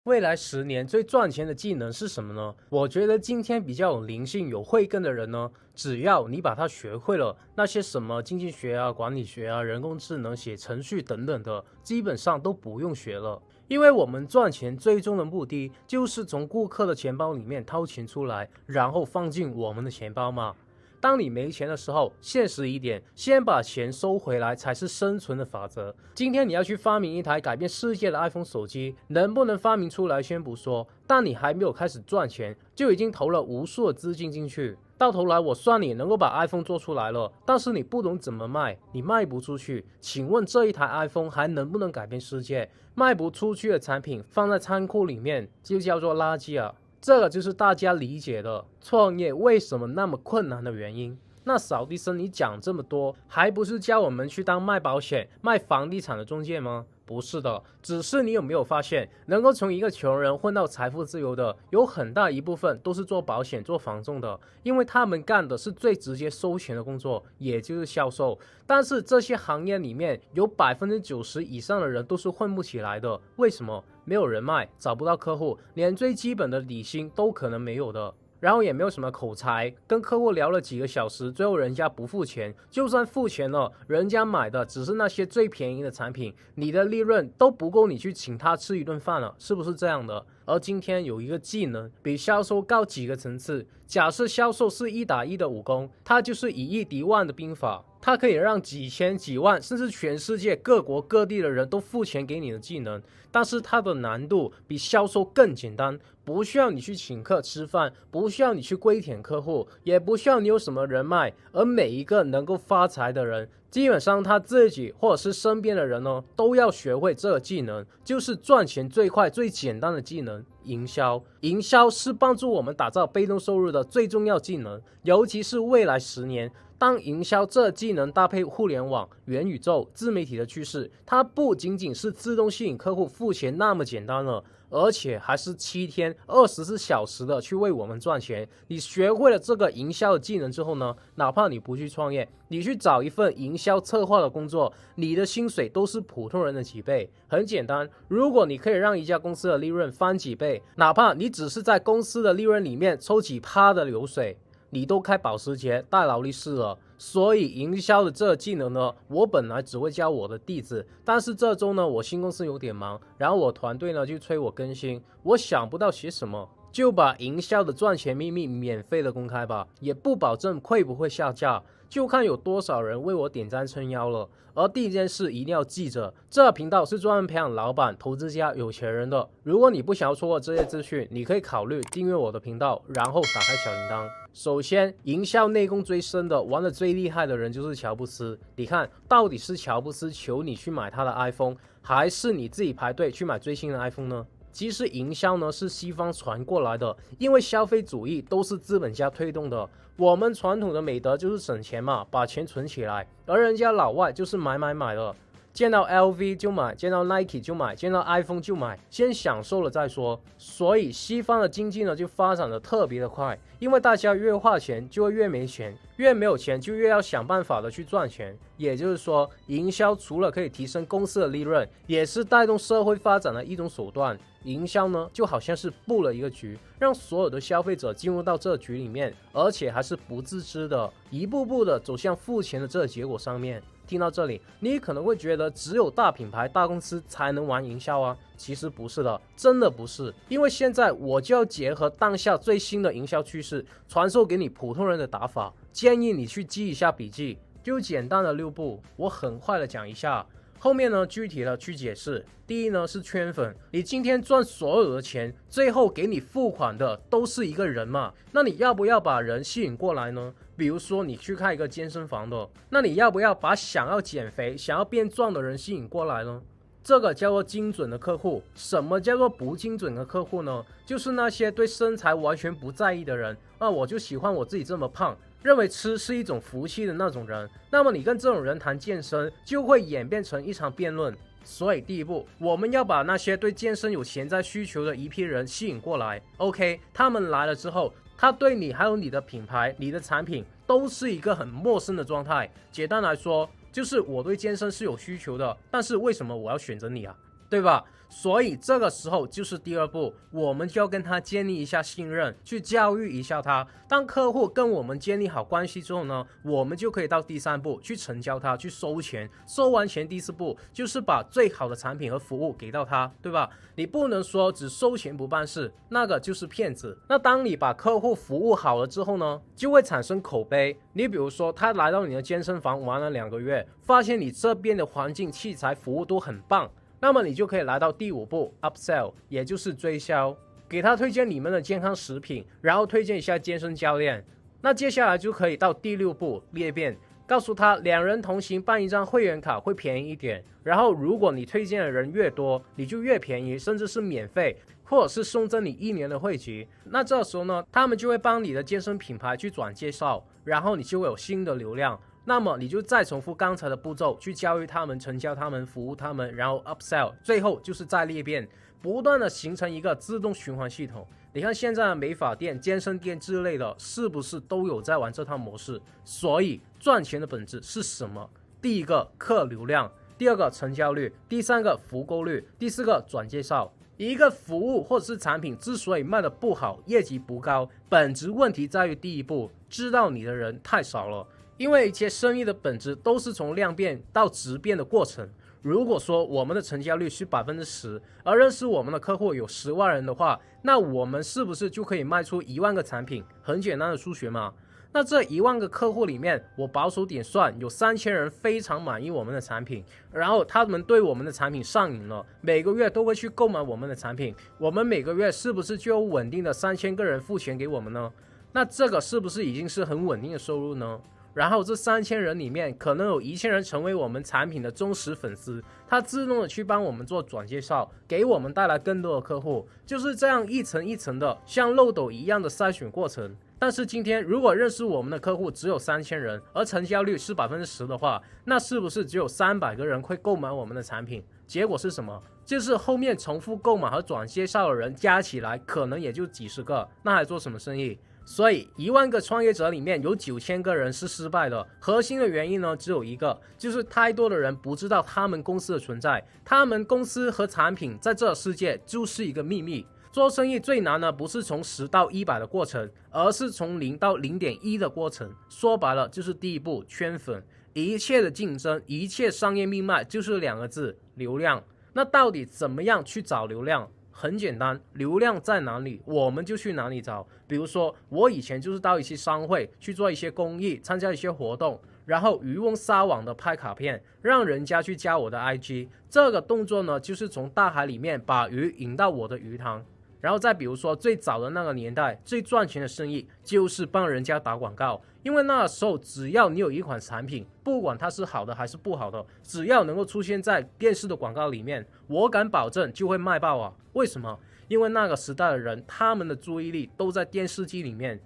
未来10年最赚钱的技能是什么呢？我觉得今天比较有灵性、有慧根的人呢，只要你把它学会了，那些什么经济学啊、管理学啊、人工智能、写程序等等的，基本上都不用学了。因为我们赚钱最终的目的就是从顾客的钱包里面掏钱出来，然后放进我们的钱包嘛。当你没钱的时候，现实一点，先把钱收回来才是生存的法则。今天你要去发明一台改变世界的 iPhone 手机，能不能发明出来先不说，但你还没有开始赚钱，就已经投了无数的资金进去。到头来我算你能够把 iPhone 做出来了，但是你不懂怎么卖，你卖不出去。请问这一台 iPhone 还能不能改变世界？卖不出去的产品放在仓库里面就叫做垃圾啊！这个就是大家理解的创业为什么那么困难的原因。那扫地僧，你讲这么多，还不是教我们去当卖保险、卖房地产的中介吗？不是的，只是你有没有发现，能够从一个穷人混到财富自由的，有很大一部分都是做保险、做房仲的，因为他们干的是最直接收钱的工作，也就是销售。但是这些行业里面有90%以上的人都是混不起来的，为什么？没有人脉，找不到客户，连最基本的底薪都可能没有的。然后也没有什么口才，跟客户聊了几个小时，最后人家不付钱，就算付钱了，人家买的只是那些最便宜的产品，你的利润都不够你去请他吃一顿饭了，是不是这样的？而今天有一个技能比销售高几个层次，假设销售是1打1的武功，它就是以一敌万的兵法，它可以让几千几万甚至全世界各国各地的人都付钱给你的技能，但是它的难度比销售更简单，不需要你去请客吃饭，不需要你去跪舔客户，也不需要你有什么人脉，而每一个能够发财的人，基本上他自己或者是身边的人呢，都要学会这个技能，就是赚钱最快最简单的技能。营销，营销是帮助我们打造被动收入的最重要技能，尤其是未来10年。当营销这技能搭配互联网、元宇宙、自媒体的趋势，它不仅仅是自动吸引客户付钱那么简单了，而且还是7天24小时的去为我们赚钱。你学会了这个营销的技能之后呢，哪怕你不去创业，你去找一份营销策划的工作，你的薪水都是普通人的几倍。很简单，如果你可以让一家公司的利润翻几倍，哪怕你只是在公司的利润里面抽几%的流水，你都开保时捷带劳力士了。所以营销的这个技能呢，我本来只会教我的弟子，但是这周呢我新公司有点忙，然后我团队呢就催我更新，我想不到写什么，就把营销的赚钱秘密免费的公开吧，也不保证会不会下架，就看有多少人为我点赞撑腰了。而第一件事一定要记着，这个频道是专门培养老板、投资家、有钱人的。如果你不想要错过这些资讯，你可以考虑订阅我的频道，然后打开小铃铛。首先，营销内功最深的、玩的最厉害的人就是乔布斯。你看，到底是乔布斯求你去买他的 iPhone， 还是你自己排队去买最新的 iPhone 呢？其实营销呢是西方传过来的，因为消费主义都是资本家推动的。我们传统的美德就是省钱嘛，把钱存起来，而人家老外就是买了，见到 LV 就买，见到 Nike 就买，见到 iPhone 就买，先享受了再说。所以西方的经济呢就发展的特别的快，因为大家越花钱就会越没钱，越没有钱就越要想办法的去赚钱。也就是说，营销除了可以提升公司的利润，也是带动社会发展的一种手段。营销呢就好像是布了一个局，让所有的消费者进入到这局里面，而且还是不自知的，一步步的走向付钱的这个结果上面。听到这里，你可能会觉得只有大品牌、大公司才能玩营销啊，其实不是的，真的不是。因为现在我就要结合当下最新的营销趋势，传授给你普通人的打法，建议你去记一下笔记，就简单的6步，我很快的讲一下。后面呢，具体的去解释。第一呢是圈粉，你今天赚所有的钱，最后给你付款的都是一个人嘛，那你要不要把人吸引过来呢？比如说你去开一个健身房的，那你要不要把想要减肥、想要变壮的人吸引过来呢？这个叫做精准的客户。什么叫做不精准的客户呢？就是那些对身材完全不在意的人啊，我就喜欢我自己这么胖，认为吃是一种福气的那种人，那么你跟这种人谈健身，就会演变成一场辩论。所以第一步，我们要把那些对健身有潜在需求的一批人吸引过来。OK， 他们来了之后，他对你还有你的品牌、你的产品都是一个很陌生的状态。简单来说，就是我对健身是有需求的，但是为什么我要选择你啊？对吧？所以这个时候就是第二步，我们就要跟他建立一下信任，去教育一下他。当客户跟我们建立好关系之后呢，我们就可以到第三步去成交他，去收钱。收完钱，第四步就是把最好的产品和服务给到他，对吧？你不能说只收钱不办事，那个就是骗子。那当你把客户服务好了之后呢，就会产生口碑。你比如说他来到你的健身房玩了2个月，发现你这边的环境、器材、服务都很棒，那么你就可以来到第5步 upsell， 也就是追销，给他推荐你们的健康食品，然后推荐一下健身教练。那接下来就可以到第6步裂变，告诉他2人同行办一张会员卡会便宜一点，然后如果你推荐的人越多，你就越便宜，甚至是免费，或者是送赠你1年的会籍。那这时候呢，他们就会帮你的健身品牌去转介绍，然后你就会有新的流量。那么你就再重复刚才的步骤，去教育他们、成交他们、服务他们，然后 upsell， 最后就是再裂变，不断的形成一个自动循环系统。你看现在的美发店、健身店之类的，是不是都有在玩这套模式？所以赚钱的本质是什么？第一个客流量，第二个成交率，第三个复购率，第四个转介绍。一个服务或者是产品之所以卖得不好，业绩不高，本质问题在于第一步，知道你的人太少了。因为一切生意的本质都是从量变到质变的过程。如果说我们的成交率是 10%， 而认识我们的客户有10万人的话，那我们是不是就可以卖出1万个产品？很简单的数学嘛。那这1万个客户里面，我保守点算，有3000人非常满意我们的产品，然后他们对我们的产品上瘾了，每个月都会去购买我们的产品，我们每个月是不是就有稳定的3000个人付钱给我们呢？那这个是不是已经是很稳定的收入呢？然后这3000人里面，可能有1000人成为我们产品的忠实粉丝，他自动的去帮我们做转介绍，给我们带来更多的客户，就是这样一层一层的像漏斗一样的筛选过程。但是今天如果认识我们的客户只有3000人，而成交率是 10% 的话，那是不是只有300个人会购买我们的产品？结果是什么？就是后面重复购买和转介绍的人加起来可能也就几十个，那还做什么生意？所以1万个创业者里面有9000个人是失败的，核心的原因呢只有一个，就是太多的人不知道他们公司的存在，他们公司和产品在这世界就是一个秘密。做生意最难的不是从10到100的过程，而是从0到0.1的过程。说白了就是第一步，圈粉。一切的竞争，一切商业命脉就是2个字，流量。那到底怎么样去找流量？很简单，流量在哪里，我们就去哪里找。比如说，我以前就是到一些商会去做一些公益，参加一些活动，然后渔翁撒网的拍卡片，让人家去加我的 IG。这个动作呢，就是从大海里面把鱼引到我的鱼塘。然后再比如说，最早的那个年代，最赚钱的生意就是帮人家打广告。因为那个时候，只要你有一款产品，不管它是好的还是不好的，只要能够出现在电视的广告里面，我敢保证就会卖爆啊！为什么？因为那个时代的人，他们的注意力都在电视机里面，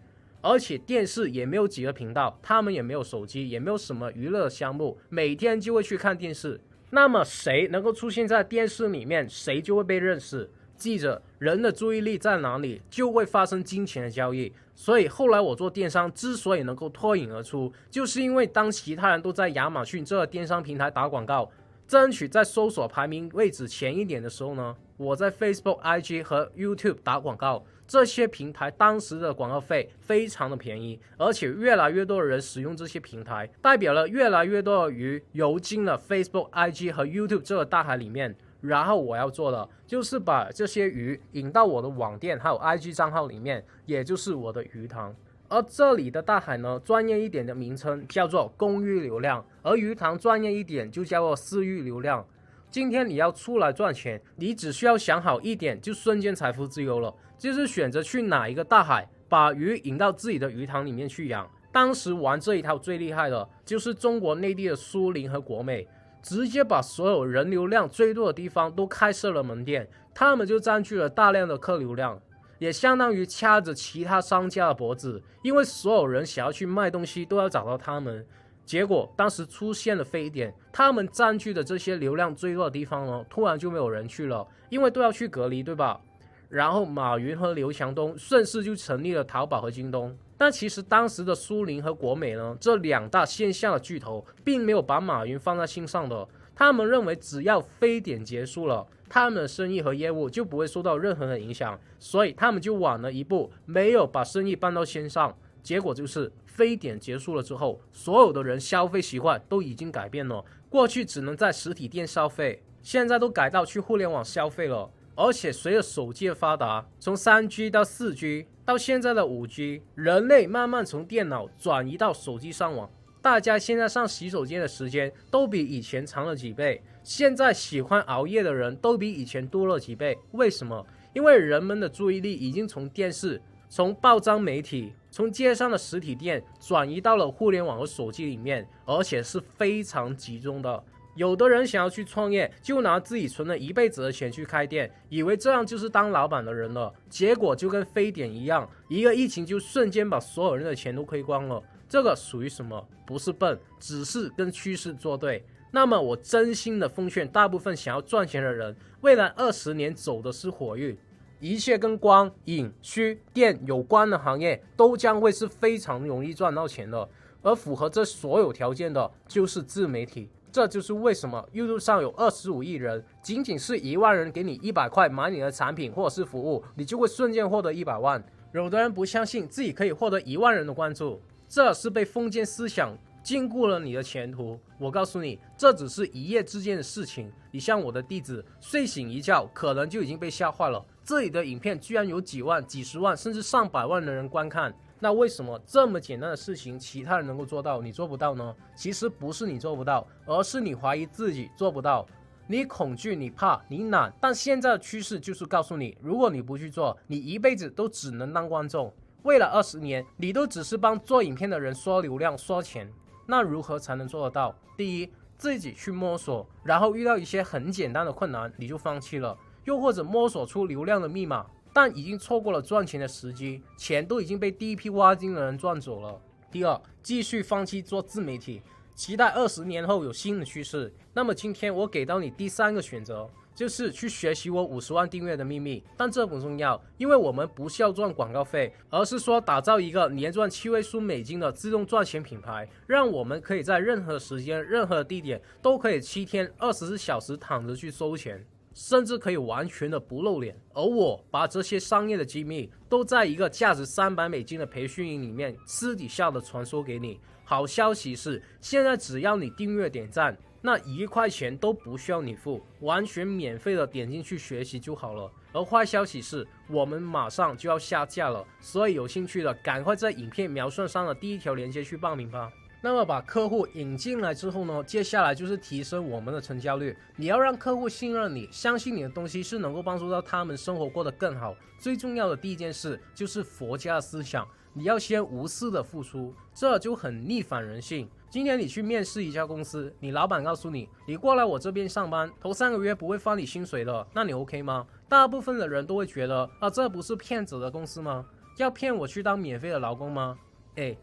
而且电视也没有几个频道，他们也没有手机，也没有什么娱乐项目，每天就会去看电视。那么谁能够出现在电视里面，谁就会被认识。记着，人的注意力在哪里，就会发生金钱的交易。所以后来我做电商之所以能够脱颖而出，就是因为当其他人都在亚马逊这个电商平台打广告，争取在搜索排名位置前一点的时候呢，我在 Facebook、IG 和 YouTube 打广告。这些平台当时的广告费非常的便宜，而且越来越多的人使用这些平台，代表了越来越多的鱼游进了 Facebook、IG 和 YouTube 这个大海里面。然后我要做的就是把这些鱼引到我的网店还有 IG 账号里面，也就是我的鱼塘。而这里的大海呢，专业一点的名称叫做公域流量，而鱼塘专业一点就叫做私域流量。今天你要出来赚钱，你只需要想好一点，就瞬间财富自由了，就是选择去哪一个大海，把鱼引到自己的鱼塘里面去养。当时玩这一套最厉害的就是中国内地的苏宁和国美，直接把所有人流量最多的地方都开设了门店，他们就占据了大量的客流量，也相当于掐着其他商家的脖子，因为所有人想要去卖东西都要找到他们。结果当时出现了非典，他们占据的这些流量最多的地方呢，突然就没有人去了，因为都要去隔离，对吧？然后马云和刘强东顺势就成立了淘宝和京东。但其实当时的苏宁和国美呢，这2大线下的巨头并没有把马云放在心上的，他们认为只要非典结束了，他们的生意和业务就不会受到任何的影响，所以他们就晚了一步，没有把生意搬到线上。结果就是非典结束了之后，所有的人消费习惯都已经改变了，过去只能在实体店消费，现在都改到去互联网消费了。而且随着手机的发达，从 3G 到 4G 到现在的 5G， 人类慢慢从电脑转移到手机上网，大家现在上洗手间的时间都比以前长了几倍，现在喜欢熬夜的人都比以前多了几倍。为什么？因为人们的注意力已经从电视、从报章媒体、从街上的实体店转移到了互联网和手机里面，而且是非常集中的。有的人想要去创业，就拿自己存了一辈子的钱去开店，以为这样就是当老板的人了，结果就跟非典一样，一个疫情就瞬间把所有人的钱都亏光了。这个属于什么？不是笨，只是跟趋势作对。那么我真心的奉劝大部分想要赚钱的人，未来20年走的是火运，一切跟光、影、虚、电有关的行业都将会是非常容易赚到钱的，而符合这所有条件的就是自媒体。这就是为什么 YouTube 上有25亿人，仅仅是1万人给你100块买你的产品或者是服务，你就会瞬间获得100万。有的人不相信自己可以获得1万人的关注，这是被封建思想禁锢了你的前途。我告诉你，这只是一夜之间的事情。你像我的弟子，睡醒一觉可能就已经被吓坏了，这里的影片居然有几万、几十万甚至上百万的人观看。那为什么这么简单的事情其他人能够做到，你做不到呢？其实不是你做不到，而是你怀疑自己做不到，你恐惧，你怕，你懒。但现在的趋势就是告诉你，如果你不去做，你一辈子都只能当观众。未来20年，你都只是帮做影片的人刷流量、刷钱，那如何才能做得到？第一，自己去摸索，然后遇到一些很简单的困难，你就放弃了，又或者摸索出流量的密码，但已经错过了赚钱的时机，钱都已经被第一批挖金的人赚走了。第二，继续放弃做自媒体，期待20年后有新的趋势。那么今天我给到你第3个选择，就是去学习我50万订阅的秘密。但这不重要，因为我们不是要赚广告费，而是说打造一个年赚7位数美金的自动赚钱品牌，让我们可以在任何时间、任何地点都可以7天24小时躺着去收钱，甚至可以完全的不露脸。而我把这些商业的机密都在一个价值300美金的培训营里面私底下的传授给你。好消息是，现在只要你订阅点赞，那1块钱都不需要你付，完全免费的点进去学习就好了。而坏消息是，我们马上就要下架了，所以有兴趣的赶快在影片描述上的第1条链接去报名吧。那么把客户引进来之后呢，接下来就是提升我们的成交率。你要让客户信任你，相信你的东西是能够帮助到他们生活过得更好。最重要的第一件事就是佛家的思想，你要先无私的付出，这就很逆反人性。今天你去面试一家公司，你老板告诉你，你过来我这边上班，头3个月不会发你薪水的，那你 OK 吗？大部分的人都会觉得这不是骗子的公司吗？要骗我去当免费的劳工吗？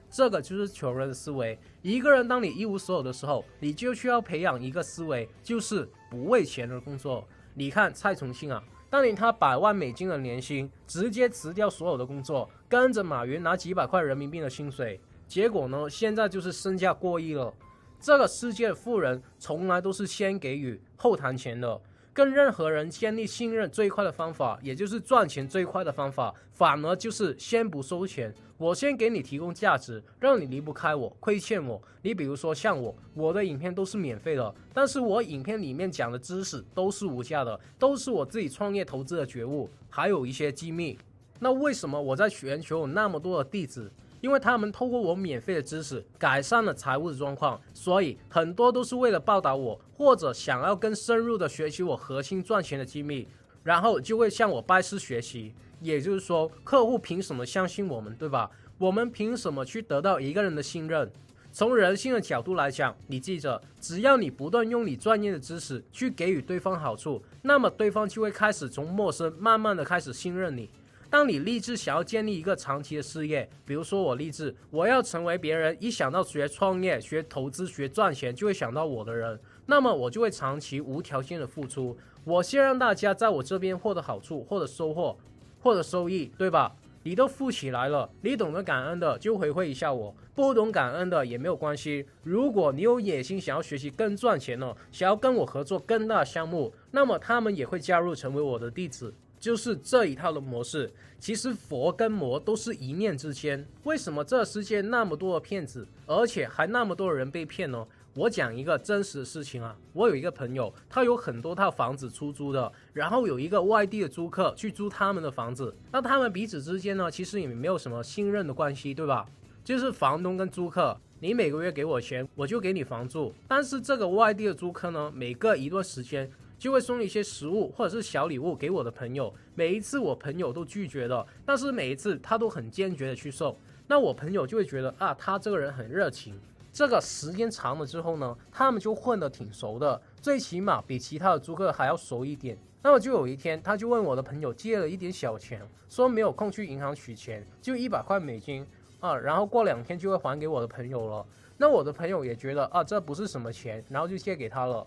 这个就是穷人的思维。一个人当你一无所有的时候，你就需要培养一个思维，就是不为钱而工作。你看蔡崇信当年他100万美金的年薪，直接辞掉所有的工作，跟着马云拿几百块人民币的薪水，结果呢，现在就是身价过亿了。这个世界的富人从来都是先给予后谈钱的。跟任何人建立信任最快的方法，也就是赚钱最快的方法，反而就是先不收钱。我先给你提供价值，让你离不开我，亏欠我。你比如说像我的影片都是免费的，但是我影片里面讲的知识都是无价的，都是我自己创业投资的觉悟，还有一些机密。那为什么我在全球有那么多的弟子？因为他们透过我免费的知识改善了财务的状况，所以很多都是为了报答我，或者想要更深入的学习我核心赚钱的机密，然后就会向我拜师学习。也就是说，客户凭什么相信我们，对吧？我们凭什么去得到一个人的信任？从人性的角度来讲，你记着，只要你不断用你专业的知识去给予对方好处，那么对方就会开始从陌生慢慢的开始信任你。当你立志想要建立一个长期的事业，比如说我立志我要成为别人一想到学创业、学投资、学赚钱就会想到我的人，那么我就会长期无条件的付出。我先让大家在我这边获得好处，获得收获，获得收益，对吧？你都付起来了，你懂得感恩的就回馈一下我，不懂感恩的也没有关系。如果你有野心想要学习更赚钱了，想要跟我合作更大的项目，那么他们也会加入成为我的弟子。就是这一套的模式。其实佛跟魔都是一念之间。为什么这世界那么多的骗子，而且还那么多人被骗呢？我讲一个真实的事情啊，我有一个朋友，他有很多套房子出租的，然后有一个外地的租客去租他们的房子，那他们彼此之间呢，其实也没有什么信任的关系，对吧？就是房东跟租客，你每个月给我钱，我就给你房住。但是这个外地的租客呢，每隔一段时间就会送一些食物或者是小礼物给我的朋友，每一次我朋友都拒绝的，但是每一次他都很坚决的去送，那我朋友就会觉得啊，他这个人很热情。这个时间长了之后呢，他们就混得挺熟的，最起码比其他的租客还要熟一点。那么就有一天，他就问我的朋友借了一点小钱，说没有空去银行取钱，就$100啊，然后过2天就会还给我的朋友了。那我的朋友也觉得啊，这不是什么钱，然后就借给他了。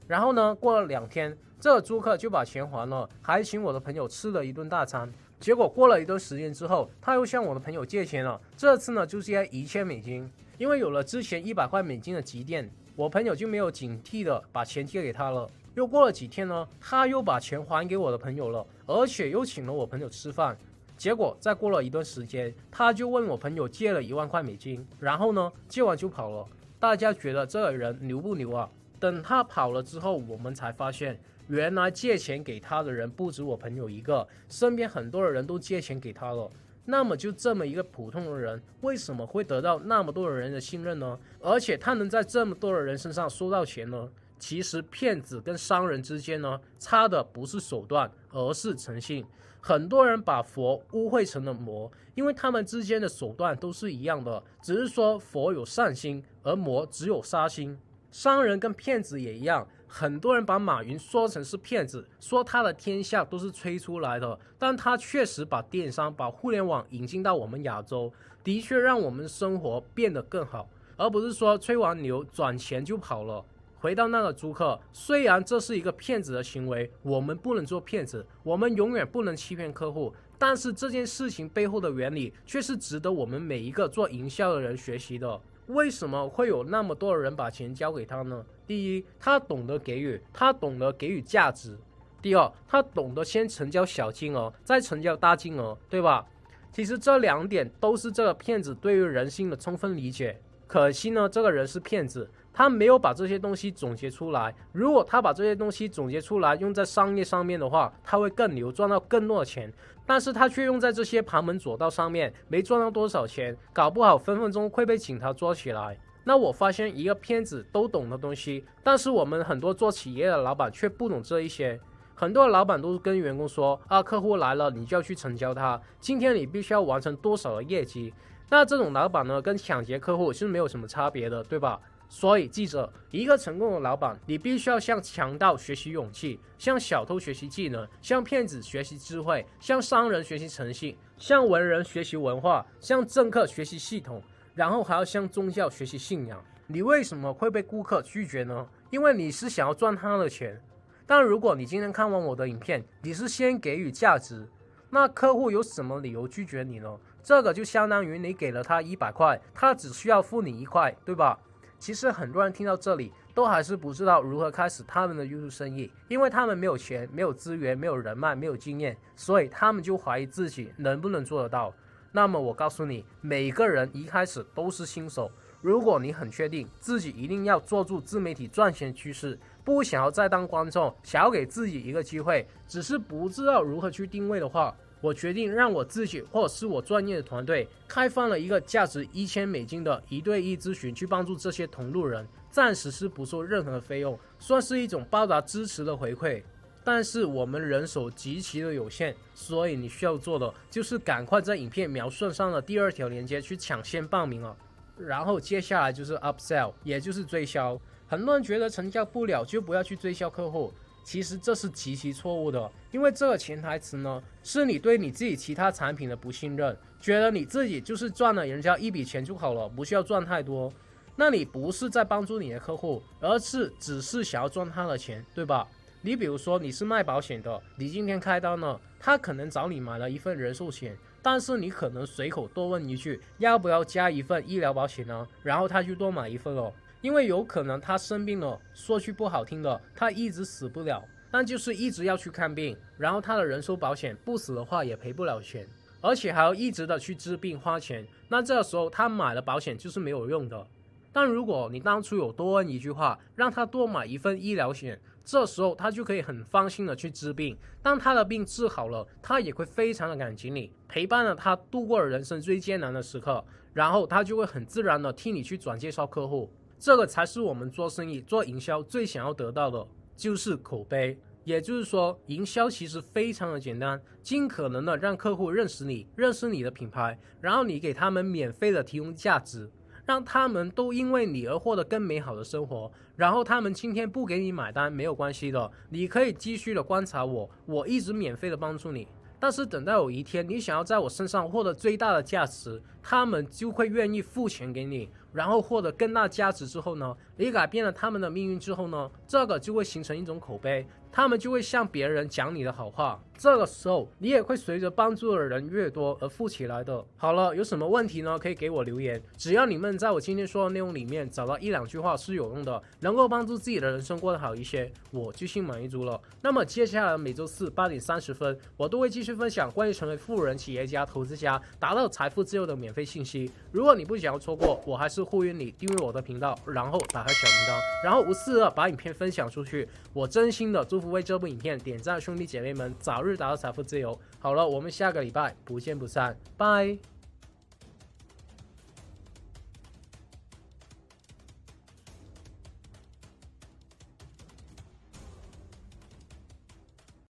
然后呢，过了2天，这个租客就把钱还了，还请我的朋友吃了一顿大餐。结果过了一段时间之后，他又向我的朋友借钱了，这次呢就借$1000。因为有了之前$100的积淀，我朋友就没有警惕的把钱借给他了。又过了几天呢，他又把钱还给我的朋友了，而且又请了我朋友吃饭。结果再过了一段时间，他就问我朋友借了$10,000，然后呢借完就跑了。大家觉得这个人牛不牛啊？等他跑了之后，我们才发现原来借钱给他的人不止我朋友一个，身边很多的人都借钱给他了。那么就这么一个普通的人，为什么会得到那么多的人的信任呢？而且他能在这么多的人身上收到钱呢？其实骗子跟商人之间呢，差的不是手段，而是诚信。很多人把佛误会成了魔，因为他们之间的手段都是一样的，只是说佛有善心，而魔只有杀心。商人跟骗子也一样，很多人把马云说成是骗子，说他的天下都是吹出来的，但他确实把电商、把互联网引进到我们亚洲，的确让我们生活变得更好，而不是说吹完牛转钱就跑了。回到那个租客，虽然这是一个骗子的行为，我们不能做骗子，我们永远不能欺骗客户，但是这件事情背后的原理却是值得我们每一个做营销的人学习的。为什么会有那么多人把钱交给他呢？第一，他懂得给予，他懂得给予价值。第二，他懂得先成交小金额，再成交大金额，对吧？其实这2点都是这个骗子对于人性的充分理解。可惜呢，这个人是骗子，他没有把这些东西总结出来。如果他把这些东西总结出来，用在商业上面的话，他会更牛，赚到更多的钱。但是他却用在这些旁门左道上面，没赚到多少钱，搞不好分分钟会被警察抓起来。那我发现一个骗子都懂的东西，但是我们很多做企业的老板却不懂这一些。很多老板都跟员工说啊，客户来了你就要去成交他，今天你必须要完成多少的业绩。那这种老板呢，跟抢劫客户是没有什么差别的，对吧？所以记着，一个成功的老板，你必须要向强盗学习勇气，向小偷学习技能，向骗子学习智慧，向商人学习诚信，向文人学习文化，向政客学习系统，然后还要向宗教学习信仰。你为什么会被顾客拒绝呢？因为你是想要赚他的钱。但如果你今天看完我的影片，你是先给予价值，那客户有什么理由拒绝你呢？这个就相当于你给了他100块，他只需要付你1块，对吧？其实很多人听到这里都还是不知道如何开始他们的 YouTube 生意，因为他们没有钱、没有资源、没有人脉、没有经验，所以他们就怀疑自己能不能做得到。那么我告诉你，每个人一开始都是新手。如果你很确定自己一定要做住自媒体赚钱趋势，不想要再当观众，想要给自己一个机会，只是不知道如何去定位的话，我决定让我自己或者是我专业的团队开放了一个价值$1000的1对1咨询，去帮助这些同路人，暂时是不收任何费用，算是一种报答支持的回馈。但是我们人手极其的有限，所以你需要做的就是赶快在影片描述上的第2条链接去抢先报名了。然后接下来就是 upsell， 也就是追销。很多人觉得成交不了就不要去追销客户，其实这是极其错误的，因为这个潜台词呢，是你对你自己其他产品的不信任，觉得你自己就是赚了人家一笔钱就好了，不需要赚太多。那你不是在帮助你的客户，而是只是想要赚他的钱，对吧？你比如说你是卖保险的，你今天开单了，他可能找你买了一份人寿险，但是你可能随口多问一句要不要加一份医疗保险呢，然后他就多买一份了。因为有可能他生病了，说句不好听的，他一直死不了，但就是一直要去看病，然后他的人寿保险不死的话也赔不了钱，而且还要一直的去治病花钱，那这个时候他买了保险就是没有用的。但如果你当初有多问一句话，让他多买一份医疗险，这时候他就可以很放心的去治病，当他的病治好了，他也会非常的感激你，陪伴了他度过了人生最艰难的时刻，然后他就会很自然的替你去转介绍客户。这个才是我们做生意做营销最想要得到的，就是口碑。也就是说，营销其实非常的简单，尽可能的让客户认识你，认识你的品牌，然后你给他们免费的提供价值，让他们都因为你而获得更美好的生活。然后他们今天不给你买单没有关系的，你可以继续的观察我，我一直免费的帮助你。但是等到有一天你想要在我身上获得最大的价值，他们就会愿意付钱给你，然后获得更大价值之后呢，你改变了他们的命运之后呢，这个就会形成一种口碑，他们就会向别人讲你的好话，这个时候你也会随着帮助的人越多而富起来的。好了，有什么问题呢？可以给我留言，只要你们在我今天说的内容里面找到一两句话是有用的，能够帮助自己的人生过得好一些，我就心满意足了。那么接下来每周四8点30分，我都会继续分享关于成为富人、企业家、投资家、达到财富自由的免费信息。如果你不想要错过，我还是呼吁你订阅我的频道，然后打开小铃铛，然后无私的把影片分享出去。我真心的祝福为这部影片点赞兄弟姐妹们早日达到财富自由。好了，我们下个礼拜不见不散，拜。